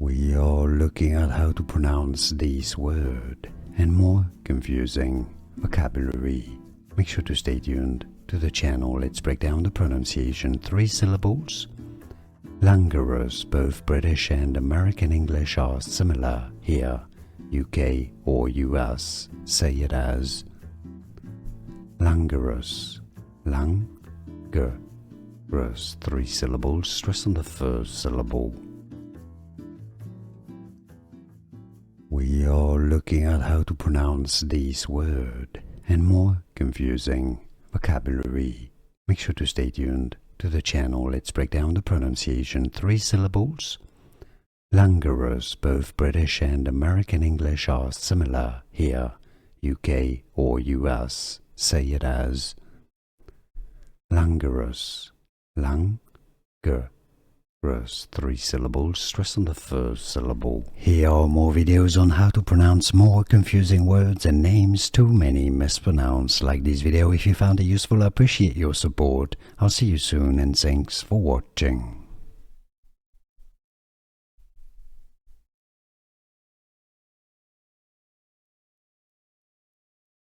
We are looking at how to pronounce this word and more confusing vocabulary. Make sure to stay tuned to the channel. Let's break down the pronunciation. 3 syllables. Languorous. Both British and American English are similar here. UK or US say it as languorous. Languorous. 3 syllables. Stress on the first syllable. We are looking at how to pronounce this word and more confusing vocabulary. Make sure to stay tuned to the channel. Let's break down the pronunciation. 3 syllables. Languorous. Both British and American English are similar here. UK or US say it as languorous. Languorous. 3 syllables. Stress on the first syllable. Here are more videos on how to pronounce more confusing words and names too many mispronounced. Like this video if you found it useful. I appreciate your support. I'll see you soon and thanks for watching.